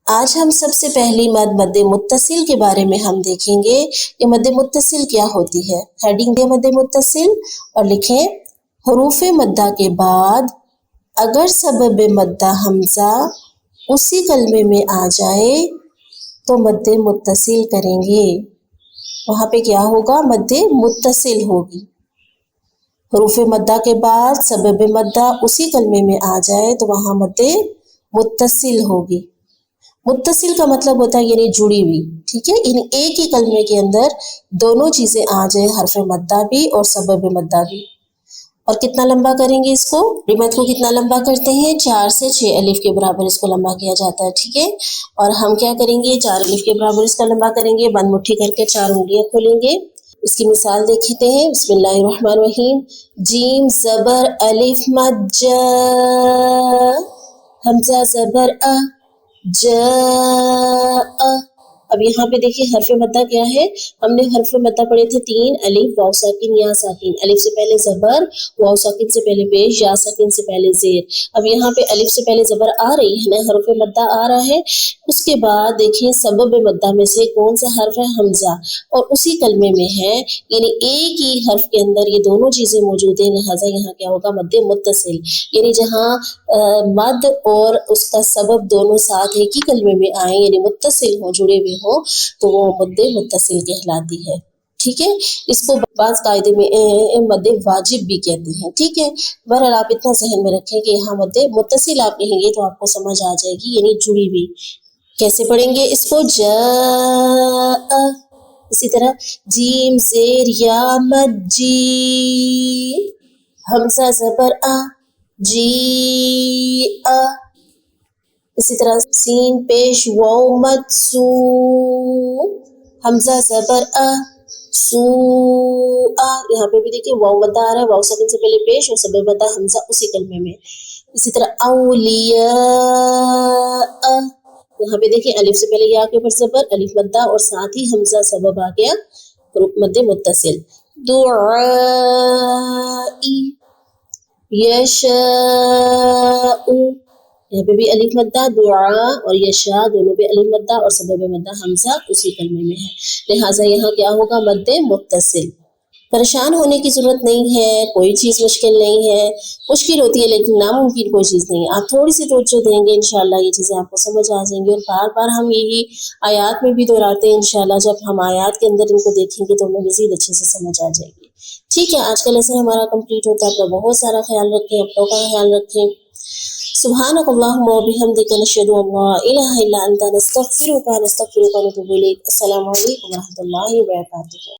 آج ہم سب سے پہلی مد متصل کے بارے میں ہم دیکھیں گے کہ مد متصل کیا ہوتی ہے۔ ہیڈنگ دے مد متصل اور لکھیں حروف مدہ کے بعد اگر سبب مدہ حمزہ اسی کلمے میں آ جائے تو مد متصل کریں گے۔ وہاں پہ کیا ہوگا؟ مد متصل ہوگی۔ حروف مدہ کے بعد سبب مدہ اسی کلمے میں آ جائے تو وہاں مد متصل ہوگی۔ متصل کا مطلب ہوتا ہے یعنی جڑی ہوئی، ٹھیک ہے، یعنی ایک ہی کلمے کے اندر دونوں چیزیں آ جائیں، حرف مدہ بھی اور سبب مدہ بھی۔ اور کتنا لمبا کریں گے اس کو؟ مد کو کتنا لمبا کرتے ہیں؟ 4 سے 6 الف کے برابر اس کو لمبا کیا جاتا ہے، ٹھیک ہے۔ اور ہم کیا کریں گے؟ 4 الف کے برابر اس کا لمبا کریں گے، بند مٹھی کر کے 4 انگلیاں کھولیں گے۔ اس کی مثال دیکھتے ہیں، بسم اللہ الرحمن الرحیم، جیم زبر الف مد ج، حمزہ زبر ا، جاء۔ اب یہاں پہ دیکھیے حرف مدہ کیا ہے؟ ہم نے حرف مدہ پڑھے تھے 3 الف واو ساکن یا ساکن، الف سے پہلے زبر، واو ساکن سے پہلے پیش، یا ساکن سے پہلے زیر۔ اب یہاں پہ الف سے پہلے زبر آ رہی ہے نا، حرف مدہ آ رہا ہے۔ اس کے بعد دیکھیں سبب مدہ میں سے کون سا حرف ہے؟ حمزہ، اور اسی کلمے میں ہے، یعنی ایک ہی حرف کے اندر یہ دونوں چیزیں موجود ہیں، لہٰذا یہاں کیا ہوگا؟ مد متصل، یعنی جہاں مد اور اس کا سبب دونوں ساتھ ایک ہی کلمے میں آئیں، یعنی متصل ہوں، جڑے ہوئے ہوں، تو وہ مد متصل کہلاتی ہے، ٹھیک ہے۔ اس کو بعض قاعدے میں مد واجب بھی کہتے ہیں، ٹھیک ہے۔ بہرحال آپ اتنا ذہن میں رکھیں کہ یہاں مد متصل آپ کہیں گے تو آپ کو سمجھ آ جائے گی، یعنی جڑی ہوئی۔ کیسے پڑھیں گے اس کو؟ جاء۔ اسی طرح جیم زیر یا مد جی، حمزہ زبر آ، جی آ۔ اسی طرح سین پیش واو مد سو، حمزہ زبر آ، سو آ۔ یہاں پہ بھی دیکھیں واو مدہ آ رہا ہے، واو ساکن سے پہلے پیش اور سبب مدہ حمزہ اسی کلمے میں۔ اسی طرح اولیاء، یہاں پہ دیکھیں الف سے پہلے یا کے اوپر زبر، الف مدہ اور ساتھ ہی حمزہ سبب آ گیا، مد متصل۔ دعائی، یشاء، یہاں پہ بھی الف مدہ، دعا اور یشاء دونوں پہ الف مدہ اور سبب مدہ حمزہ اسی کلمے میں ہے، لہٰذا یہاں کیا ہوگا؟ مد متصل۔ پریشان ہونے کی ضرورت نہیں ہے، کوئی چیز مشکل نہیں ہے، مشکل ہوتی ہے لیکن ناممکن کوئی چیز نہیں ہے۔ آپ تھوڑی سی توجہ دیں گے انشاءاللہ یہ چیزیں آپ کو سمجھ آ جائیں گی، اور بار بار ہم یہی آیات میں بھی دہراتے ہیں، انشاءاللہ جب ہم آیات کے اندر ان کو دیکھیں گے تو ہمیں مزید اچھے سے سمجھ آ جائے گی، ٹھیک ہے۔ آج کا لیسن ہمارا کمپلیٹ ہوتا ہے، اپنا بہت سارا خیال رکھیں، اپنوں کا خیال رکھیں۔ سبحانک اللہم و بحمدک، نشہد ان لا الہ الا انت، نستغفرک ونتوب الیک۔ السلام علیکم و رحمۃ اللہ وبرکاتہ۔